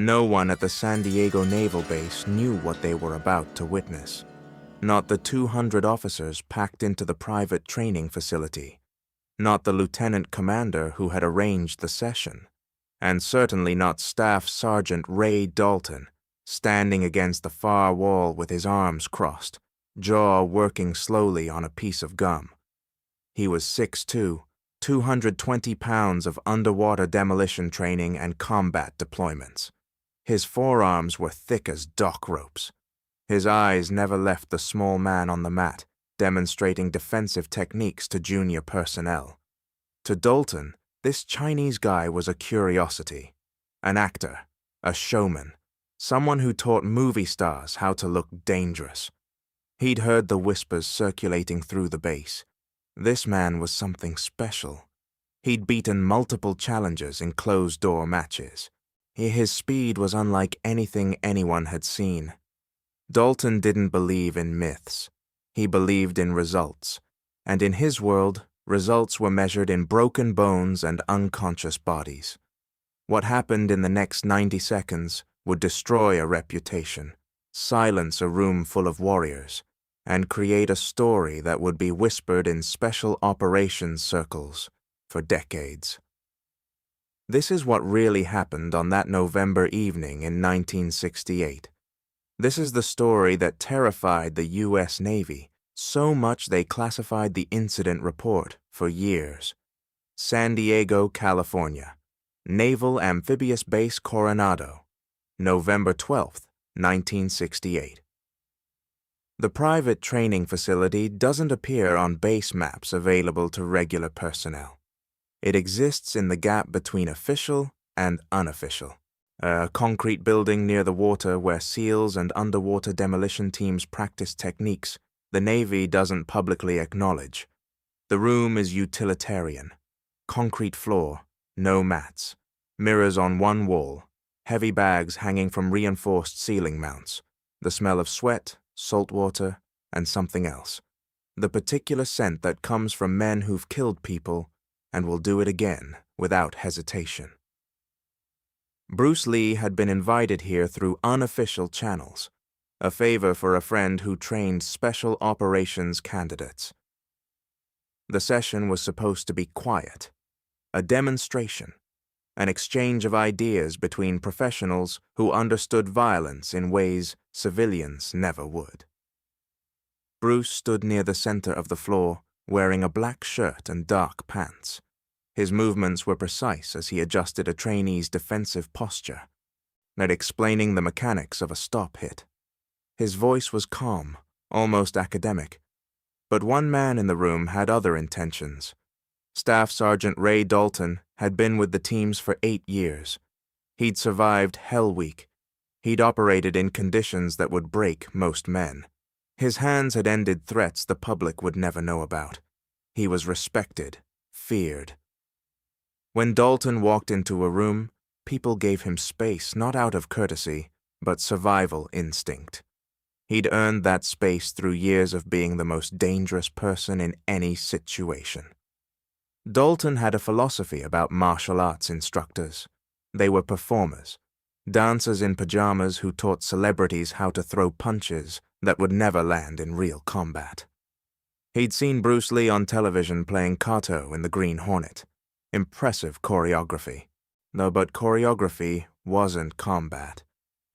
No one at the San Diego Naval Base knew what they were about to witness. Not the 200 officers packed into the private training facility. Not the Lieutenant Commander who had arranged the session. And certainly not Staff Sergeant Ray Dalton, standing against the far wall with his arms crossed, jaw working slowly on a piece of gum. He was 6'2", 220 pounds of underwater demolition training and combat deployments. His forearms were thick as dock ropes. His eyes never left the small man on the mat, demonstrating defensive techniques to junior personnel. To Dalton, this Chinese guy was a curiosity, an actor, a showman, someone who taught movie stars how to look dangerous. He'd heard the whispers circulating through the base. This man was something special. He'd beaten multiple challengers in closed-door matches. His speed was unlike anything anyone had seen. Dalton didn't believe in myths. He believed in results. And in his world, results were measured in broken bones and unconscious bodies. What happened in the next 90 seconds would destroy a reputation, silence a room full of warriors, and create a story that would be whispered in special operations circles for decades. This is what really happened on that November evening in 1968. This is the story that terrified the U.S. Navy so much they classified the incident report for years. San Diego, California. Naval Amphibious Base Coronado. November 12, 1968. The private training facility doesn't appear on base maps available to regular personnel. It exists in the gap between official and unofficial, a concrete building near the water where SEALs and underwater demolition teams practice techniques the Navy doesn't publicly acknowledge. The room is utilitarian. Concrete floor, no mats, mirrors on one wall, heavy bags hanging from reinforced ceiling mounts, the smell of sweat, salt water, and something else. The particular scent that comes from men who've killed people and will do it again without hesitation. Bruce Lee had been invited here through unofficial channels, a favor for a friend who trained special operations candidates. The session was supposed to be quiet, a demonstration, an exchange of ideas between professionals who understood violence in ways civilians never would. Bruce stood near the center of the floor, wearing a black shirt and dark pants. His movements were precise as he adjusted a trainee's defensive posture, not explaining the mechanics of a stop hit. His voice was calm, almost academic. But one man in the room had other intentions. Staff Sergeant Ray Dalton had been with the teams for 8 years. He'd survived Hell Week. He'd operated in conditions that would break most men. His hands had ended threats the public would never know about. He was respected, feared. When Dalton walked into a room, people gave him space not out of courtesy, but survival instinct. He'd earned that space through years of being the most dangerous person in any situation. Dalton had a philosophy about martial arts instructors. They were performers, dancers in pajamas who taught celebrities how to throw punches that would never land in real combat. He'd seen Bruce Lee on television playing Kato in the Green Hornet. Impressive choreography. No, but choreography wasn't combat,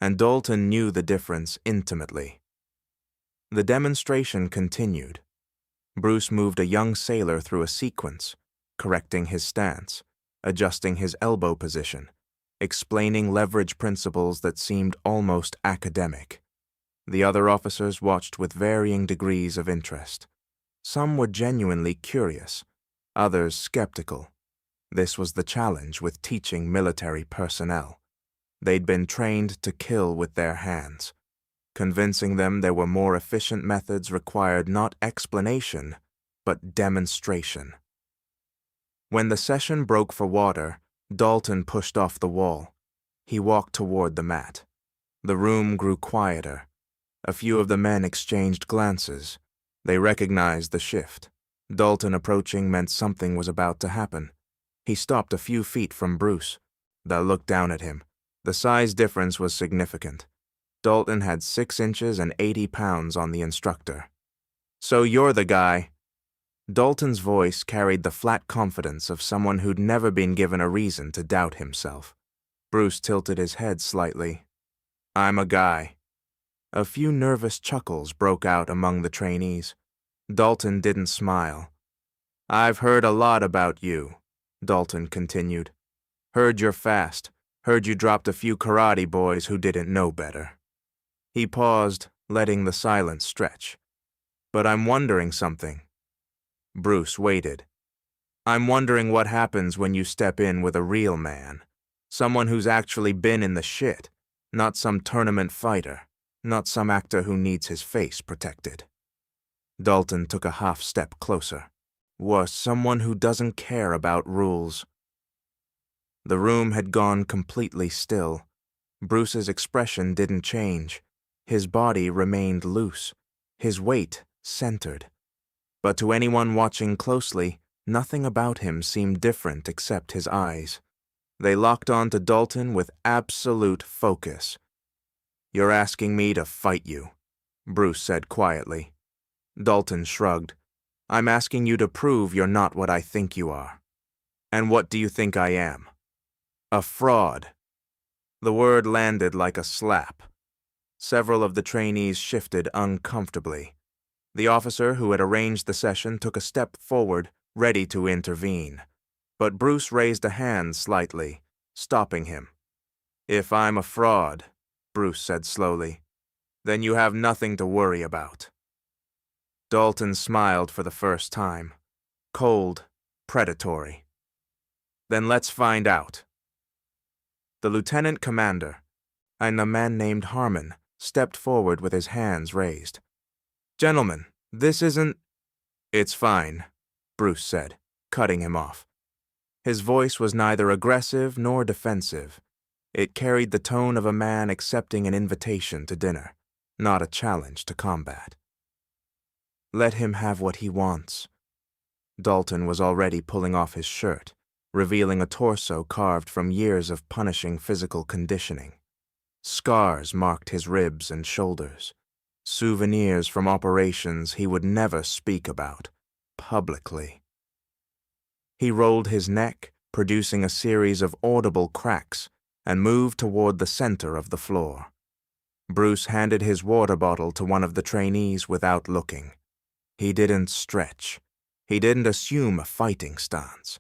and Dalton knew the difference intimately. The demonstration continued. Bruce moved a young sailor through a sequence, correcting his stance, adjusting his elbow position, explaining leverage principles that seemed almost academic. The other officers watched with varying degrees of interest. Some were genuinely curious, others skeptical. This was the challenge with teaching military personnel. They'd been trained to kill with their hands. Convincing them there were more efficient methods required not explanation, but demonstration. When the session broke for water, Dalton pushed off the wall. He walked toward the mat. The room grew quieter. A few of the men exchanged glances. They recognized the shift. Dalton approaching meant something was about to happen. He stopped a few feet from Bruce. They looked down at him, The size difference was significant. Dalton had 6 inches and 80 pounds on the instructor. "So you're the guy." Dalton's voice carried the flat confidence of someone who'd never been given a reason to doubt himself. Bruce tilted his head slightly. "I'm a guy." A few nervous chuckles broke out among the trainees. Dalton didn't smile. "I've heard a lot about you," Dalton continued. "Heard you're fast. Heard you dropped a few karate boys who didn't know better." He paused, letting the silence stretch. "But I'm wondering something." Bruce waited. "I'm wondering what happens when you step in with a real man. Someone who's actually been in the shit, not some tournament fighter, not some actor who needs his face protected." Dalton took a half step closer. "Was someone who doesn't care about rules." The room had gone completely still. Bruce's expression didn't change. His body remained loose, his weight centered. But to anyone watching closely, nothing about him seemed different except his eyes. They locked on to Dalton with absolute focus. "You're asking me to fight you," Bruce said quietly. Dalton shrugged. "I'm asking you to prove you're not what I think you are." "And what do you think I am?" "A fraud." The word landed like a slap. Several of the trainees shifted uncomfortably. The officer who had arranged the session took a step forward, ready to intervene. But Bruce raised a hand slightly, stopping him. "If I'm a fraud," Bruce said slowly, "then you have nothing to worry about." Dalton smiled for the first time. Cold, predatory. "Then let's find out." The Lieutenant Commander, and a man named Harmon, stepped forward with his hands raised. "Gentlemen, this isn't—" "It's fine," Bruce said, cutting him off. His voice was neither aggressive nor defensive. It carried the tone of a man accepting an invitation to dinner, not a challenge to combat. "Let him have what he wants." Dalton was already pulling off his shirt, revealing a torso carved from years of punishing physical conditioning. Scars marked his ribs and shoulders, souvenirs from operations he would never speak about, publicly. He rolled his neck, producing a series of audible cracks, and moved toward the center of the floor. Bruce handed his water bottle to one of the trainees without looking. He didn't stretch. He didn't assume a fighting stance.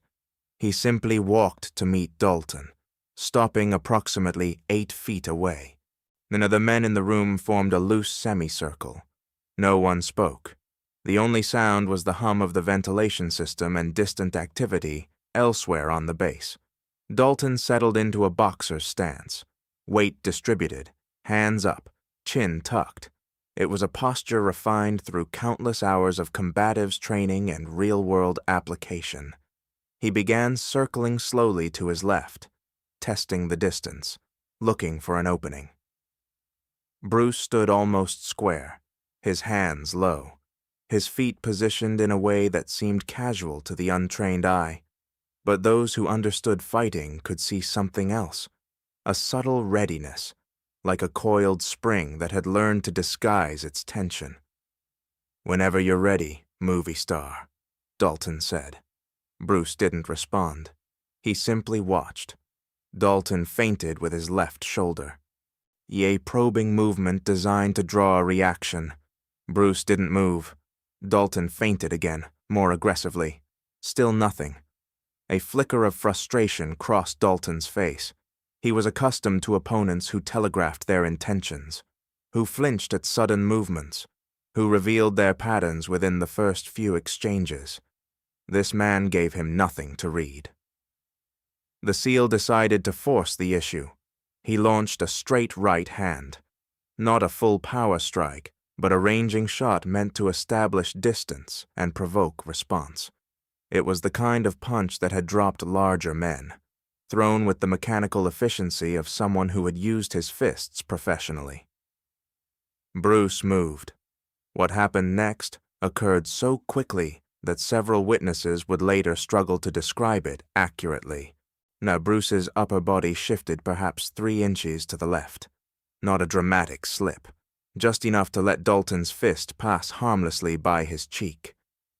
He simply walked to meet Dalton, stopping approximately 8 feet away. None of the men in the room formed a loose semicircle. No one spoke. The only sound was the hum of the ventilation system and distant activity elsewhere on the base. Dalton settled into a boxer's stance, weight distributed, hands up, chin tucked. It was a posture refined through countless hours of combatives training and real-world application. He began circling slowly to his left, testing the distance, looking for an opening. Bruce stood almost square, his hands low, his feet positioned in a way that seemed casual to the untrained eye. But those who understood fighting could see something else, a subtle readiness, like a coiled spring that had learned to disguise its tension. "Whenever you're ready, movie star," Dalton said. Bruce didn't respond. He simply watched. Dalton feinted with his left shoulder. A probing movement designed to draw a reaction. Bruce didn't move. Dalton feinted again, more aggressively. Still nothing. A flicker of frustration crossed Dalton's face. He was accustomed to opponents who telegraphed their intentions, who flinched at sudden movements, who revealed their patterns within the first few exchanges. This man gave him nothing to read. The SEAL decided to force the issue. He launched a straight right hand. Not a full power strike, but a ranging shot meant to establish distance and provoke response. It was the kind of punch that had dropped larger men, thrown with the mechanical efficiency of someone who had used his fists professionally. Bruce moved. What happened next occurred so quickly that several witnesses would later struggle to describe it accurately. Now Bruce's upper body shifted perhaps 3 inches to the left. Not a dramatic slip, just enough to let Dalton's fist pass harmlessly by his cheek.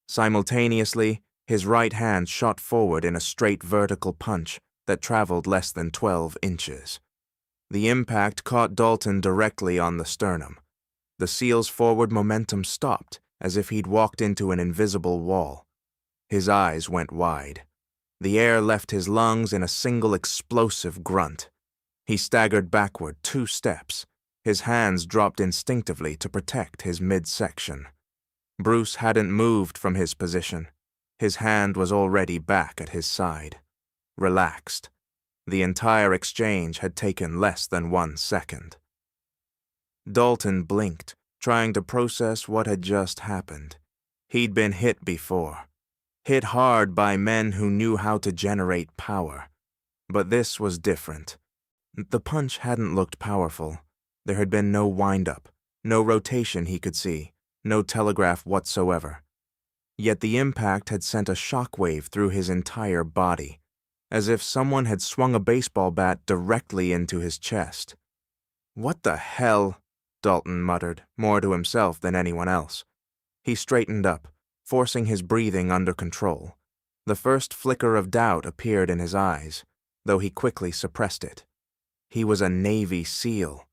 Simultaneously, his right hand shot forward in a straight vertical punch that traveled less than 12 inches. The impact caught Dalton directly on the sternum. The SEAL's forward momentum stopped, as if he'd walked into an invisible wall. His eyes went wide. The air left his lungs in a single explosive grunt. He staggered backward 2 steps. His hands dropped instinctively to protect his midsection. Bruce hadn't moved from his position. His hand was already back at his side. Relaxed. The entire exchange had taken less than 1 second. Dalton blinked, trying to process what had just happened. He'd been hit before. Hit hard by men who knew how to generate power. But this was different. The punch hadn't looked powerful. There had been no wind-up, no rotation he could see, no telegraph whatsoever. Yet the impact had sent a shockwave through his entire body, as if someone had swung a baseball bat directly into his chest. "What the hell?" Dalton muttered, more to himself than anyone else. He straightened up, forcing his breathing under control. The first flicker of doubt appeared in his eyes, though he quickly suppressed it. He was a Navy SEAL.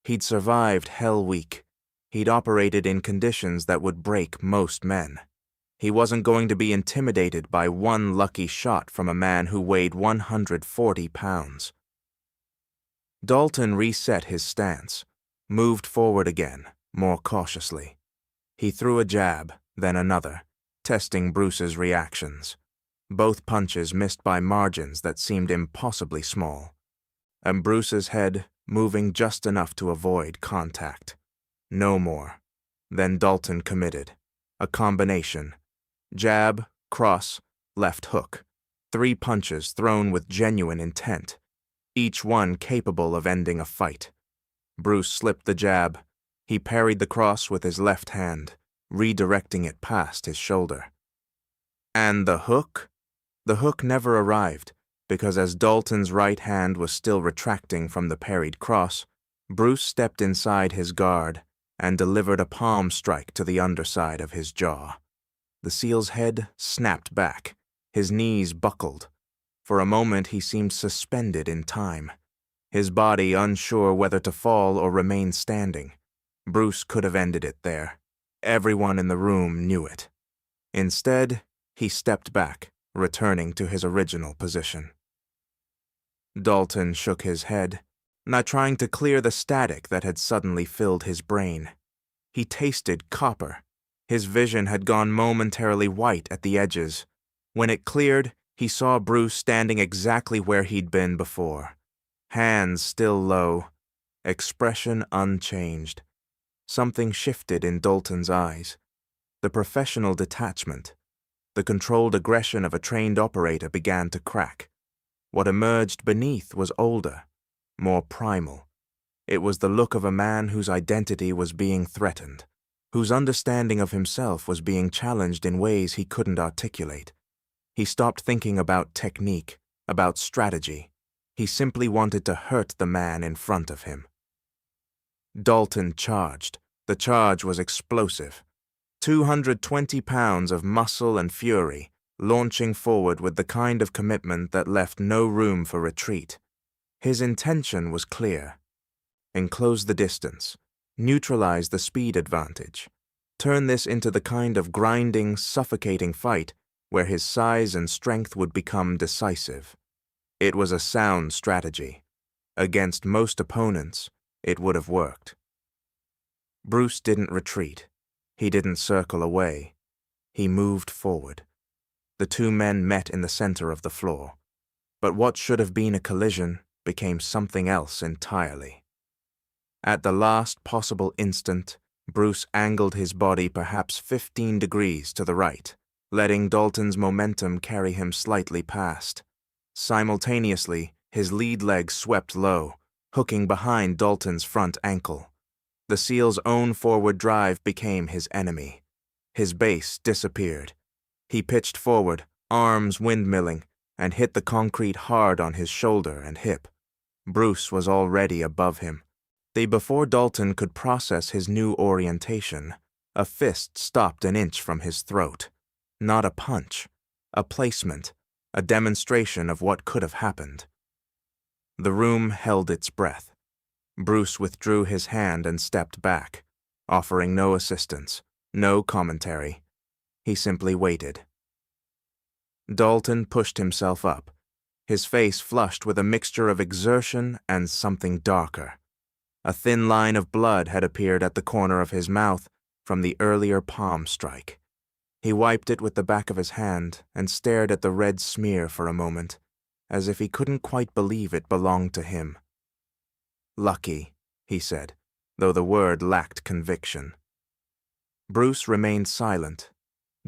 He'd survived Hell Week. He'd operated in conditions that would break most men. He wasn't going to be intimidated by one lucky shot from a man who weighed 140 pounds. Dalton reset his stance, moved forward again, more cautiously. He threw a jab, then another, testing Bruce's reactions. Both punches missed by margins that seemed impossibly small, and Bruce's head moving just enough to avoid contact. No more. Then Dalton committed. A combination. Jab, cross, left hook. 3 punches thrown with genuine intent, each one capable of ending a fight. Bruce slipped the jab. He parried the cross with his left hand, redirecting it past his shoulder. And the hook? The hook never arrived, because as Dalton's right hand was still retracting from the parried cross, Bruce stepped inside his guard and delivered a palm strike to the underside of his jaw. The SEAL's head snapped back, his knees buckled. For a moment he seemed suspended in time, his body unsure whether to fall or remain standing. Bruce could have ended it there. Everyone in the room knew it. Instead, he stepped back, returning to his original position. Dalton shook his head, not trying to clear the static that had suddenly filled his brain. He tasted copper. His vision had gone momentarily white at the edges. When it cleared, he saw Bruce standing exactly where he'd been before. Hands still low, expression unchanged. Something shifted in Dalton's eyes. The professional detachment, the controlled aggression of a trained operator began to crack. What emerged beneath was older, more primal. It was the look of a man whose identity was being threatened, whose understanding of himself was being challenged in ways he couldn't articulate. He stopped thinking about technique, about strategy. He simply wanted to hurt the man in front of him. Dalton charged. The charge was explosive. 220 pounds of muscle and fury, launching forward with the kind of commitment that left no room for retreat. His intention was clear. Enclose the distance. Neutralize the speed advantage. Turn this into the kind of grinding, suffocating fight where his size and strength would become decisive. It was a sound strategy. Against most opponents, it would have worked. Bruce didn't retreat. He didn't circle away. He moved forward. The 2 men met in the center of the floor. But what should have been a collision became something else entirely. At the last possible instant, Bruce angled his body perhaps 15 degrees to the right, letting Dalton's momentum carry him slightly past. Simultaneously, his lead leg swept low, hooking behind Dalton's front ankle. The SEAL's own forward drive became his enemy. His base disappeared. He pitched forward, arms windmilling, and hit the concrete hard on his shoulder and hip. Bruce was already above him. Before Dalton could process his new orientation, a fist stopped an inch from his throat. Not a punch, a placement, a demonstration of what could have happened. The room held its breath. Bruce withdrew his hand and stepped back, offering no assistance, no commentary. He simply waited. Dalton pushed himself up, his face flushed with a mixture of exertion and something darker. A thin line of blood had appeared at the corner of his mouth from the earlier palm strike. He wiped it with the back of his hand and stared at the red smear for a moment, as if he couldn't quite believe it belonged to him. "Lucky," he said, though the word lacked conviction. Bruce remained silent.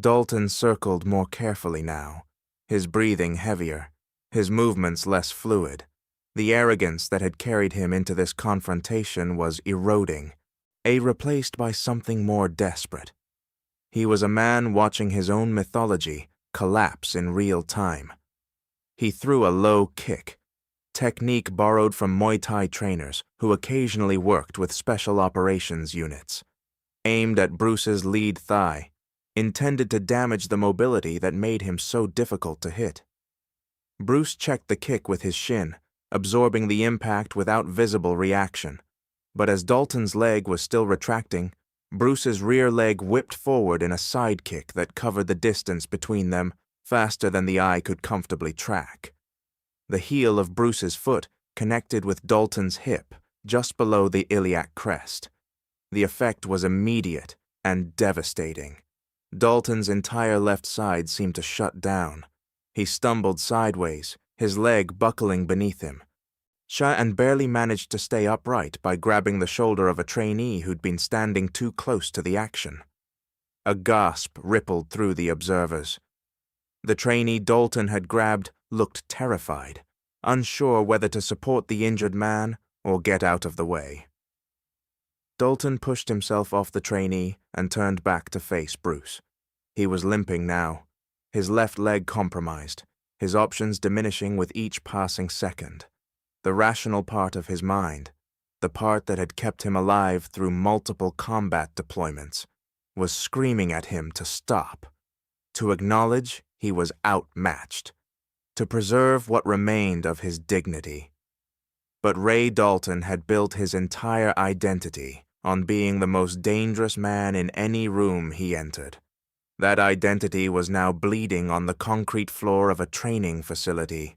Dalton circled more carefully now, his breathing heavier, his movements less fluid. The arrogance that had carried him into this confrontation was eroding, replaced by something more desperate. He was a man watching his own mythology collapse in real time. He threw a low kick, technique borrowed from Muay Thai trainers who occasionally worked with special operations units, aimed at Bruce's lead thigh, intended to damage the mobility that made him so difficult to hit. Bruce checked the kick with his shin, absorbing the impact without visible reaction. But as Dalton's leg was still retracting, Bruce's rear leg whipped forward in a side kick that covered the distance between them faster than the eye could comfortably track. The heel of Bruce's foot connected with Dalton's hip just below the iliac crest. The effect was immediate and devastating. Dalton's entire left side seemed to shut down. He stumbled sideways, his leg buckling beneath him, and barely managed to stay upright by grabbing the shoulder of a trainee who'd been standing too close to the action. A gasp rippled through the observers. The trainee Dalton had grabbed looked terrified, unsure whether to support the injured man or get out of the way. Dalton pushed himself off the trainee and turned back to face Bruce. He was limping now, his left leg compromised, his options diminishing with each passing second. The rational part of his mind, the part that had kept him alive through multiple combat deployments, was screaming at him to stop, to acknowledge he was outmatched, to preserve what remained of his dignity. But Ray Dalton had built his entire identity on being the most dangerous man in any room he entered. That identity was now bleeding on the concrete floor of a training facility,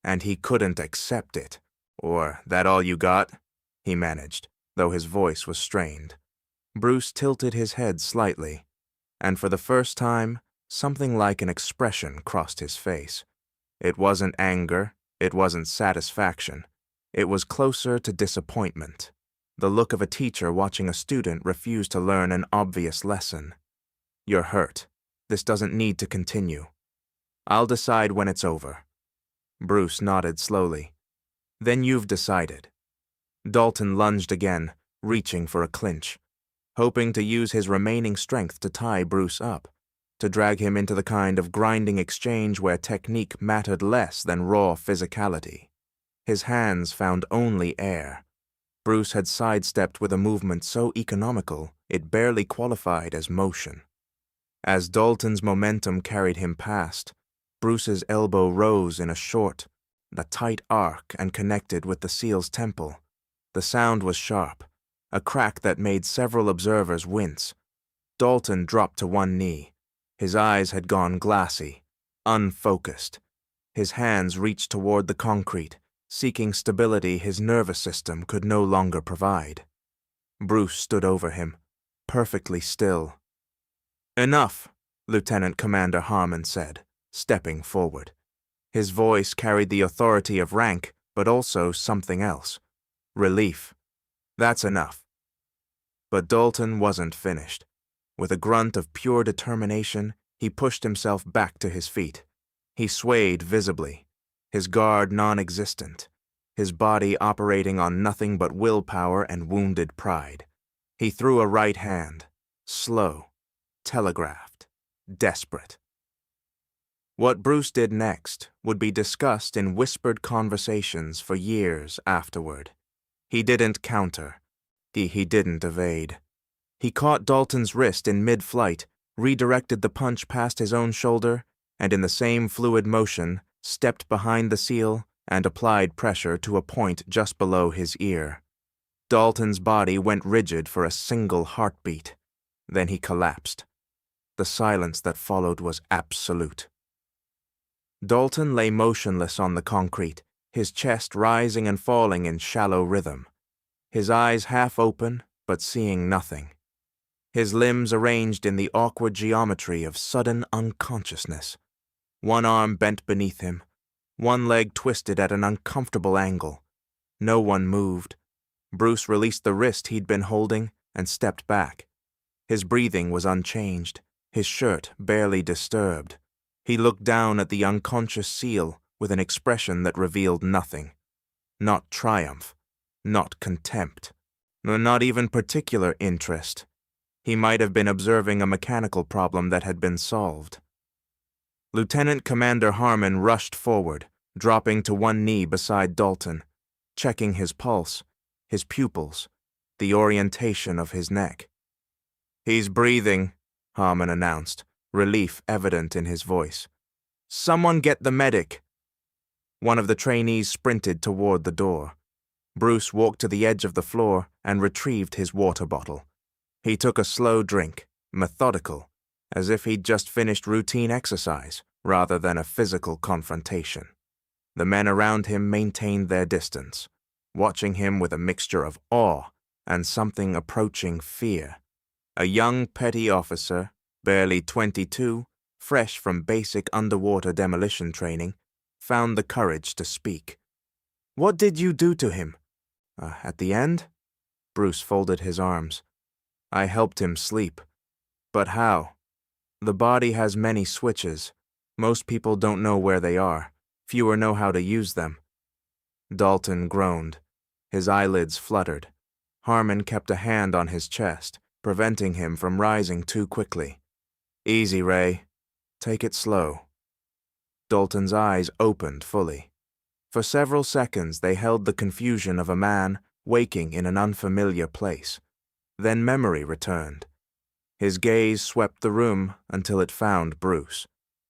and he couldn't accept it. "Or that all you got?" he managed, though his voice was strained. Bruce tilted his head slightly, and for the first time, something like an expression crossed his face. It wasn't anger, it wasn't satisfaction. It was closer to disappointment, the look of a teacher watching a student refuse to learn an obvious lesson. "You're hurt. This doesn't need to continue. I'll decide when it's over." Bruce nodded slowly. "Then you've decided." Dalton lunged again, reaching for a clinch, hoping to use his remaining strength to tie Bruce up, to drag him into the kind of grinding exchange where technique mattered less than raw physicality. His hands found only air. Bruce had sidestepped with a movement so economical it barely qualified as motion. As Dalton's momentum carried him past, Bruce's elbow rose in a tight arc and connected with the SEAL's temple. The sound was sharp, a crack that made several observers wince. Dalton dropped to one knee. His eyes had gone glassy, unfocused. His hands reached toward the concrete, seeking stability his nervous system could no longer provide. Bruce stood over him, perfectly still. "Enough," Lieutenant Commander Harmon said, stepping forward. His voice carried the authority of rank, but also something else. Relief. "That's enough." But Dalton wasn't finished. With a grunt of pure determination, he pushed himself back to his feet. He swayed visibly, his guard non-existent, his body operating on nothing but willpower and wounded pride. He threw a right hand, slow, telegraphed, desperate. What Bruce did next would be discussed in whispered conversations for years afterward. He didn't counter. He didn't evade. He caught Dalton's wrist in mid-flight, redirected the punch past his own shoulder, and in the same fluid motion, stepped behind the seal and applied pressure to a point just below his ear. Dalton's body went rigid for a single heartbeat. Then he collapsed. The silence that followed was absolute. Dalton lay motionless on the concrete, his chest rising and falling in shallow rhythm. His eyes half open, but seeing nothing. His limbs arranged in the awkward geometry of sudden unconsciousness. One arm bent beneath him, one leg twisted at an uncomfortable angle. No one moved. Bruce released the wrist he'd been holding and stepped back. His breathing was unchanged, his shirt barely disturbed. He looked down at the unconscious seal with an expression that revealed nothing. Not triumph, not contempt, not even particular interest. He might have been observing a mechanical problem that had been solved. Lieutenant Commander Harmon rushed forward, dropping to one knee beside Dalton, checking his pulse, his pupils, the orientation of his neck. "He's breathing," Harmon announced, relief evident in his voice. "Someone get the medic." One of the trainees sprinted toward the door. Bruce walked to the edge of the floor and retrieved his water bottle. He took a slow drink, methodical, as if he'd just finished routine exercise rather than a physical confrontation. The men around him maintained their distance, watching him with a mixture of awe and something approaching fear. A young petty officer, barely 22, fresh from basic underwater demolition training, found the courage to speak. "What did you do to him?" At the end?" Bruce folded his arms. "I helped him sleep. But how? The body has many switches. Most people don't know where they are. Fewer know how to use them." Dalton groaned. His eyelids fluttered. Harmon kept a hand on his chest, preventing him from rising too quickly. "Easy, Ray. Take it slow." Dalton's eyes opened fully. For several seconds they held the confusion of a man waking in an unfamiliar place. Then memory returned. His gaze swept the room until it found Bruce.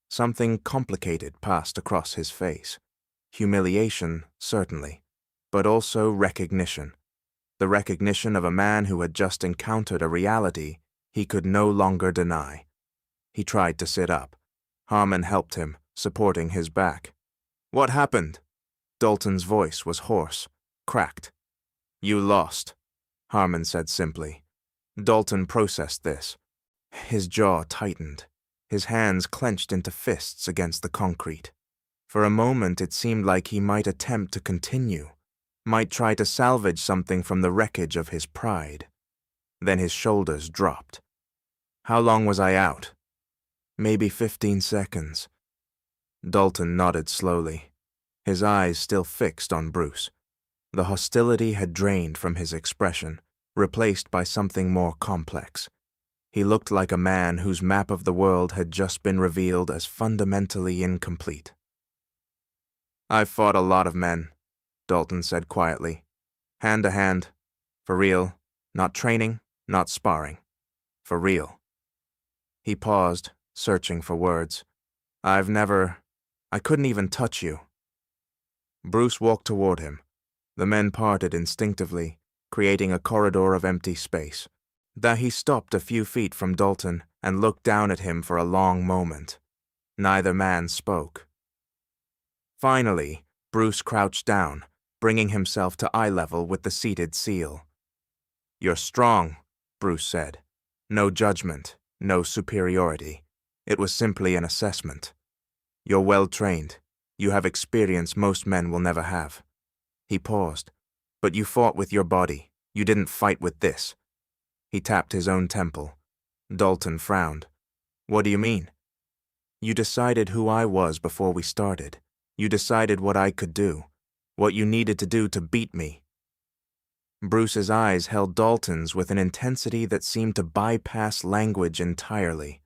Something complicated passed across his face. Humiliation, certainly, but also recognition. The recognition of a man who had just encountered a reality he could no longer deny. He tried to sit up. Harmon helped him, supporting his back. "What happened?" Dalton's voice was hoarse, cracked. "You lost," Harmon said simply. Dalton processed this. His jaw tightened. His hands clenched into fists against the concrete. For a moment it seemed like he might attempt to continue, might try to salvage something from the wreckage of his pride. Then his shoulders dropped. "How long was I out?" "Maybe 15 seconds. Dalton nodded slowly, his eyes still fixed on Bruce. The hostility had drained from his expression, replaced by something more complex. He looked like a man whose map of the world had just been revealed as fundamentally incomplete. "I've fought a lot of men," Dalton said quietly. "Hand to hand. For real. Not training, not sparring. For real." He paused, searching for words. I couldn't even touch you." Bruce walked toward him. The men parted instinctively, creating a corridor of empty space. Then he stopped a few feet from Dalton and looked down at him for a long moment. Neither man spoke. Finally, Bruce crouched down, bringing himself to eye level with the seated SEAL. "You're strong," Bruce said. "No judgment, no superiority. It was simply an assessment. You're well trained. You have experience most men will never have." He paused. "But you fought with your body. You didn't fight with this." He tapped his own temple. Dalton frowned. "What do you mean?" "You decided who I was before we started. You decided what I could do, what you needed to do to beat me." Bruce's eyes held Dalton's with an intensity that seemed to bypass language entirely.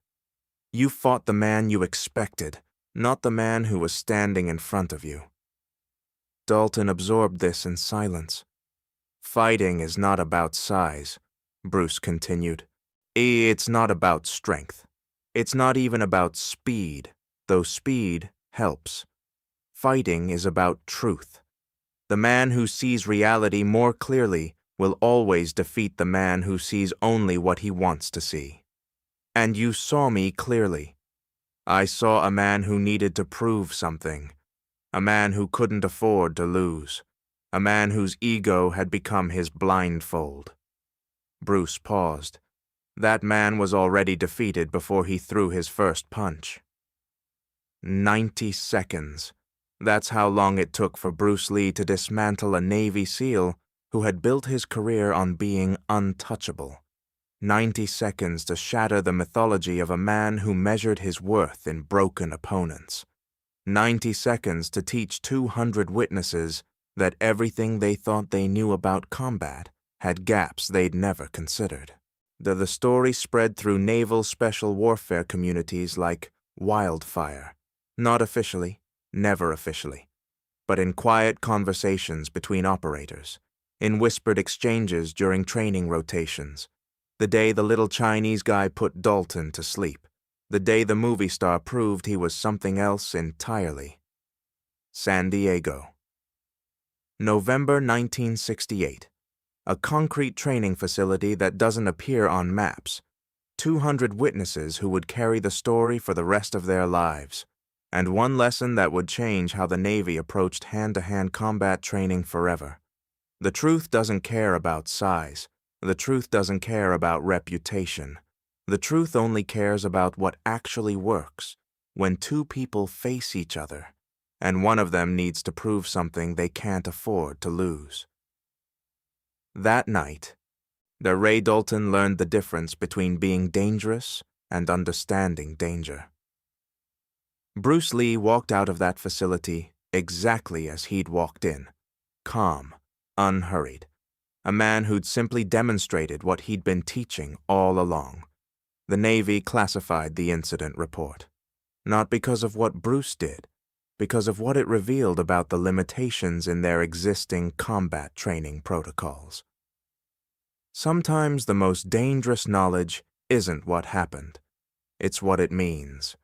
"You fought the man you expected, not the man who was standing in front of you. Dalton absorbed this in silence. Fighting is not about size, Bruce continued. It's not about strength. It's not even about speed, though speed helps. Fighting is about truth. The man who sees reality more clearly will always defeat the man who sees only what he wants to see. And you saw me clearly. I saw a man who needed to prove something, a man who couldn't afford to lose, a man whose ego had become his blindfold. Bruce paused. That man was already defeated before he threw his first punch. 90 seconds. That's how long it took for Bruce Lee to dismantle a Navy SEAL who had built his career on being untouchable. 90 seconds to shatter the mythology of a man who measured his worth in broken opponents. 90 seconds to teach 200 witnesses that everything they thought they knew about combat had gaps they'd never considered. The story spread through Naval Special Warfare communities like wildfire, not officially, never officially, but in quiet conversations between operators, in whispered exchanges during training rotations, the day the little Chinese guy put Dalton to sleep, the day the movie star proved he was something else entirely. San Diego. November 1968. A concrete training facility that doesn't appear on maps. 200 witnesses who would carry the story for the rest of their lives. And one lesson that would change how the Navy approached hand-to-hand combat training forever. The truth doesn't care about size. The truth doesn't care about reputation. The truth only cares about what actually works when two people face each other, and one of them needs to prove something they can't afford to lose. That night, Ray Dalton learned the difference between being dangerous and understanding danger. Bruce Lee walked out of that facility exactly as he'd walked in, calm, unhurried, a man who'd simply demonstrated what he'd been teaching all along. The Navy classified the incident report, not because of what Bruce did, because of what it revealed about the limitations in their existing combat training protocols. Sometimes the most dangerous knowledge isn't what happened, it's what it means.